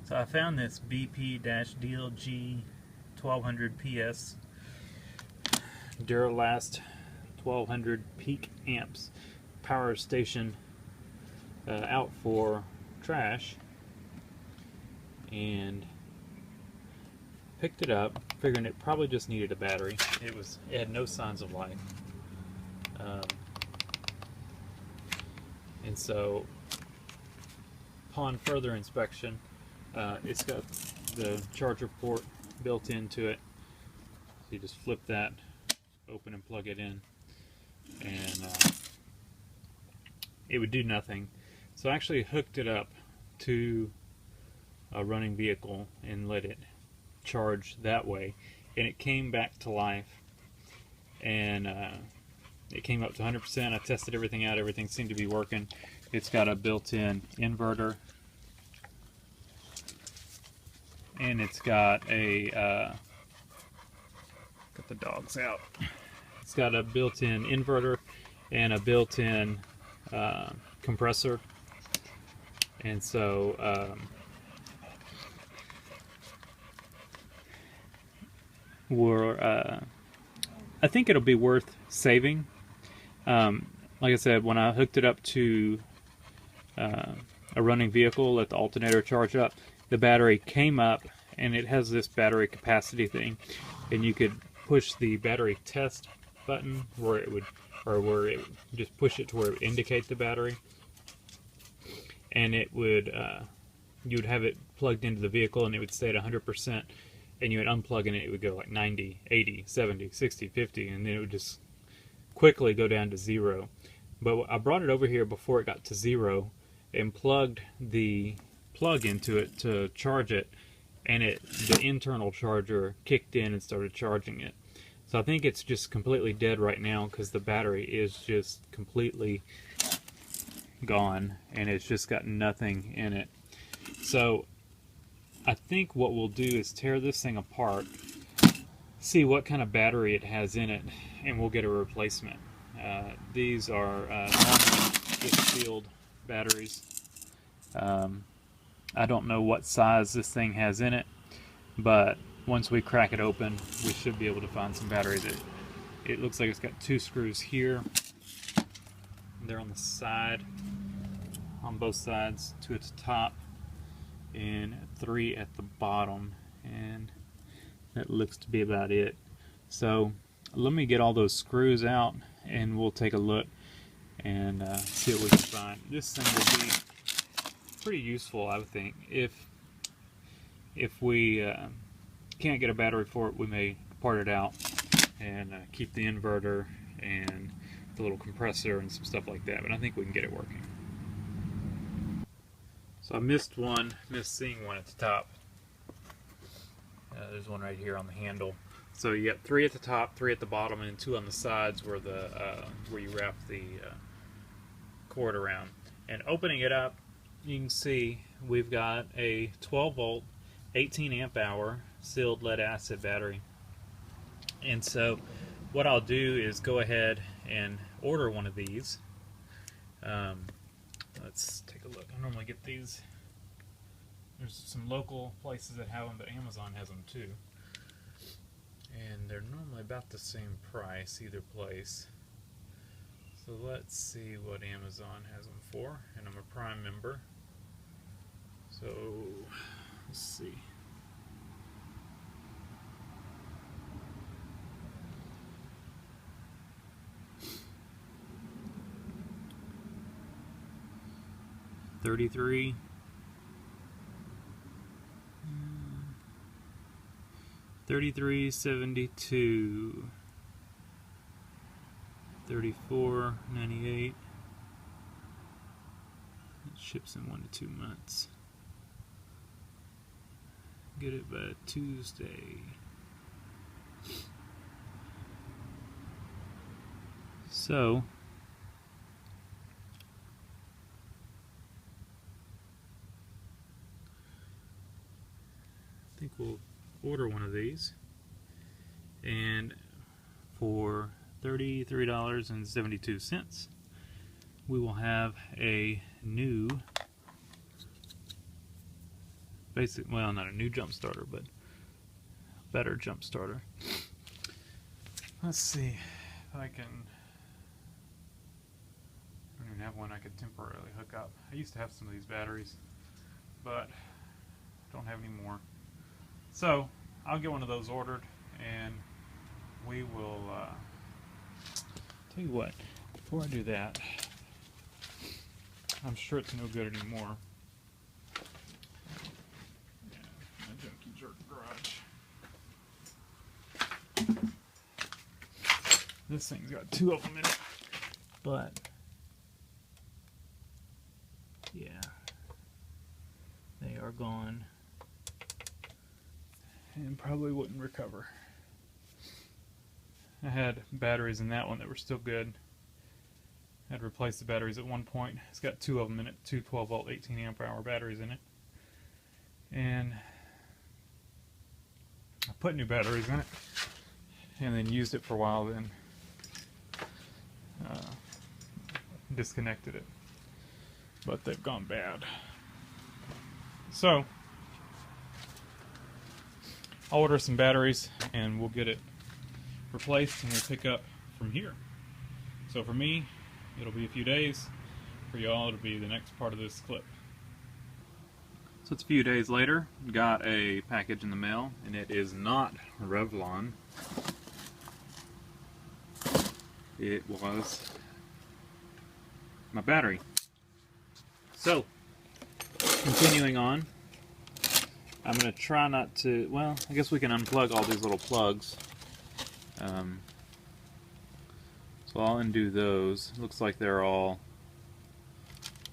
So I found this BP-DLG 1200 PS Duralast 1200 peak amps power station out for trash, and picked it up figuring it probably just needed a battery. It had no signs of life, and so upon further inspection, it's got the charger port built into it. So you just flip that open and plug it in, and it would do nothing. So I actually hooked it up to a running vehicle and let it charge that way, and it came back to life, and it came up to 100%. I tested everything out, everything seemed to be working. It's got a built-in inverter, and it's got a get the dogs out. It's got a built-in inverter and a built-in compressor, and so I think it'll be worth saving. Like I said, when I hooked it up to a running vehicle, let the alternator charge up, the battery came up, and it has this battery capacity thing, and you could push the battery test button where it would, or where it would just push it to where it would indicate the battery, and it would you would have it plugged into the vehicle, and it would stay at 100%, and you would unplug and it would go like 90, 80, 70, 60, 50, and then it would just quickly go down to 0. But I brought it over here before it got to 0 and plugged the plug into it to charge it, and the internal charger kicked in and started charging it. So I think it's just completely dead right now because the battery is just completely gone and it's just got nothing in it. So I think what we'll do is tear this thing apart, see what kind of battery it has in it, and we'll get a replacement. These are normally just sealed batteries. I don't know what size this thing has in it, but once we crack it open, we should be able to find some battery. That it looks like it's got 2 screws here. They're on the side, on both sides, 2 at the top and 3 at the bottom, and that looks to be about it. So let me get all those screws out and we'll take a look and see what we can find. This thing will be pretty useful, I would think. If we can't get a battery for it, we may part it out and keep the inverter and the little compressor and some stuff like that, but I think we can get it working. So I missed seeing one at the top. There's one right here on the handle. So you got 3 at the top, 3 at the bottom, and 2 on the sides where where you wrap the cord around. And opening it up, you can see we've got a 12-volt, 18 amp hour sealed lead acid battery. And so what I'll do is go ahead and order one of these. Let's take a look. I normally get these. There's some local places that have them, but Amazon has them too. And they're normally about the same price either place. So let's see what Amazon has them for. And I'm a Prime member. So let's see. $33.72, $34.98. It ships in 1 to 2 months. Get it by Tuesday. So I think we'll order one of these, and for $33.72 we will have a new basically, well, not a new jump starter, but better jump starter. Let's see if I can. I don't even have one I could temporarily hook up. I used to have some of these batteries, but don't have any more. So I'll get one of those ordered, and we will tell you what, before I do that, I'm sure it's no good anymore. Yeah, my junkie jerk garage. This thing's got 2 of them in it, but yeah, they are gone and probably wouldn't recover. I had batteries in that one that were still good. I had replaced the batteries at one point. It's got 2 of them in it, 2 12-volt 18 amp hour batteries in it. And I put new batteries in it and then used it for a while, then disconnected it. But they've gone bad. So I'll order some batteries and we'll get it replaced and we'll pick up from here. So for me, it'll be a few days. For y'all, it'll be the next part of this clip. So it's a few days later. Got a package in the mail, and it is not Revlon. It was my battery. So, continuing on, I'm going to try not to, well, I guess we can unplug all these little plugs. So I'll undo those. Looks like they're all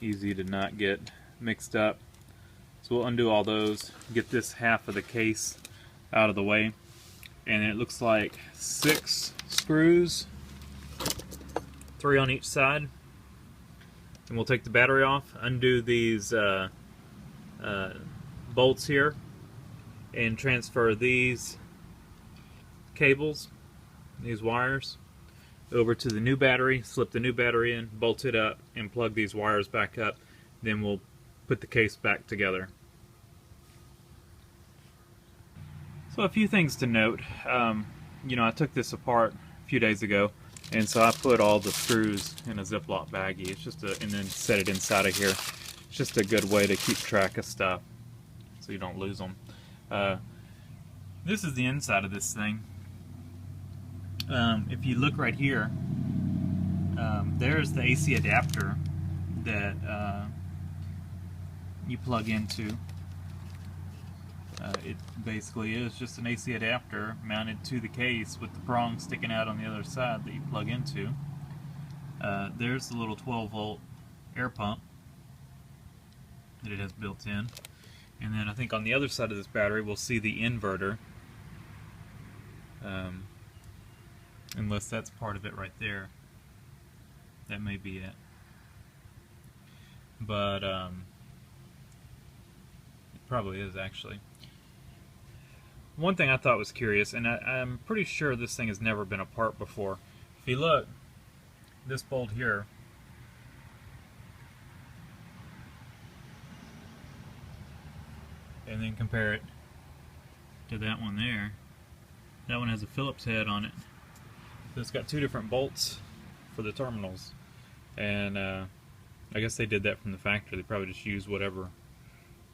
easy to not get mixed up. So we'll undo all those, get this half of the case out of the way. And it looks like 6 screws, 3 on each side. And we'll take the battery off, undo these bolts here, and transfer these cables, these wires, over to the new battery, slip the new battery in, bolt it up, and plug these wires back up. Then we'll put the case back together. So a few things to note. You know, I took this apart a few days ago, and so I put all the screws in a Ziploc baggie. It's just and then set it inside of here. It's just a good way to keep track of stuff so you don't lose them. This is the inside of this thing. If you look right here, there's the AC adapter that you plug into. It basically is just an AC adapter mounted to the case with the prong sticking out on the other side that you plug into. There's the little 12-volt air pump that it has built in. And then I think on the other side of this battery we'll see the inverter. Unless that's part of it right there. That may be it. But it probably is actually. One thing I thought was curious, and I'm pretty sure this thing has never been apart before. If you look, this bolt here, and then compare it to that one there, that one has a Phillips head on it. So it's got 2 different bolts for the terminals, and I guess they did that from the factory. They probably just used whatever.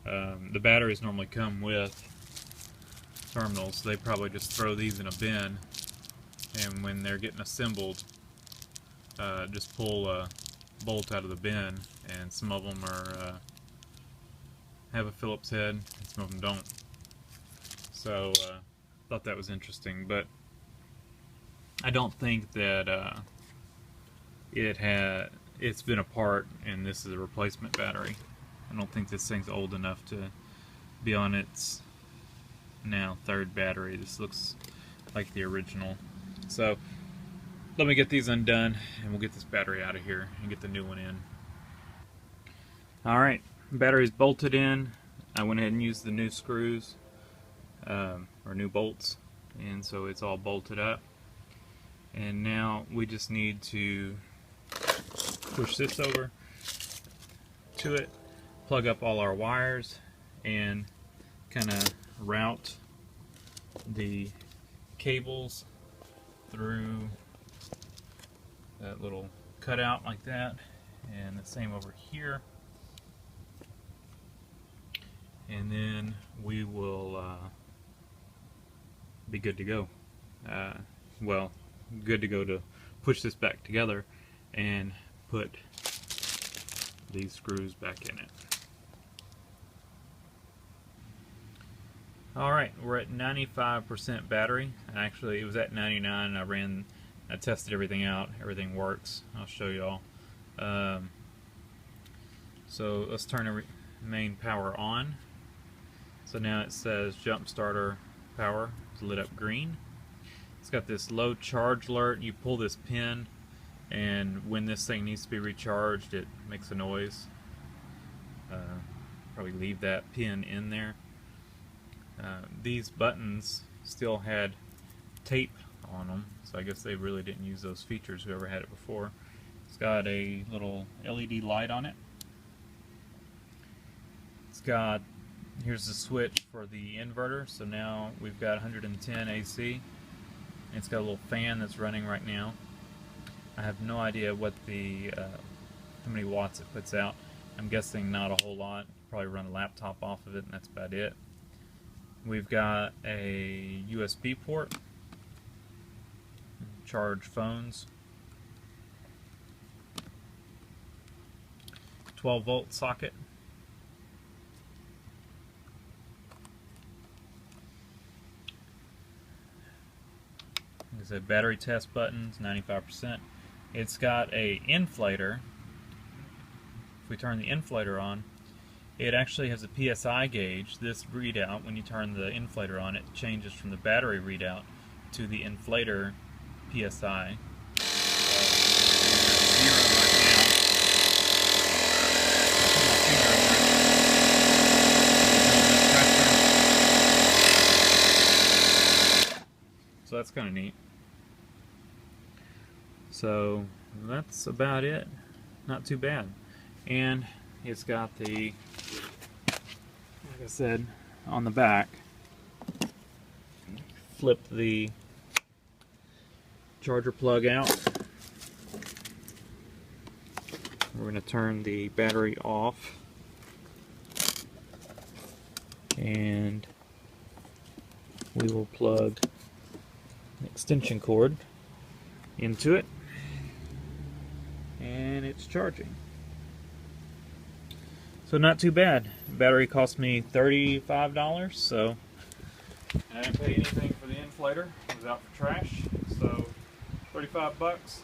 The batteries normally come with terminals. They probably just throw these in a bin, and when they're getting assembled, just pull a bolt out of the bin. And some of them are have a Phillips head, and some of them don't. So thought that was interesting, but I don't think that it's been apart and this is a replacement battery. I don't think this thing's old enough to be on its now 3rd battery. This looks like the original. So let me get these undone and we'll get this battery out of here and get the new one in. Alright, battery's bolted in. I went ahead and used the new screws, or new bolts, and so it's all bolted up. And now we just need to push this over to it, plug up all our wires, and kind of route the cables through that little cutout like that, and the same over here, and then we will be good to go. Well, good to go to push this back together and put these screws back in it. Alright, we're at 95% battery. Actually, it was at 99. I tested everything out. Everything works. I'll show you all. So let's turn the main power on. So now it says jump starter power. It's lit up green. It's got this low charge alert. You pull this pin, and when this thing needs to be recharged, it makes a noise. Probably leave that pin in there. These buttons still had tape on them, so I guess they really didn't use those features, whoever had it before. It's got a little LED light on it. It's got, here's the switch for the inverter, so now we've got 110 AC. It's got a little fan that's running right now. I have no idea what the how many watts it puts out. I'm guessing not a whole lot. Probably run a laptop off of it, and that's about it. We've got a USB port, charge phones, 12-volt socket, there's a battery test buttons, 95%. It's got a inflator. If we turn the inflator on, it actually has a PSI gauge. This readout, when you turn the inflator on, it changes from the battery readout to the inflator PSI. So that's kind of neat. So that's about it. Not too bad. And it's got the, like I said, on the back, flip the charger plug out. We're going to turn the battery off, and we will plug an extension cord into it, and it's charging. So not too bad. The battery cost me $35, so I didn't pay anything for the inflator. It was out for trash, so $35.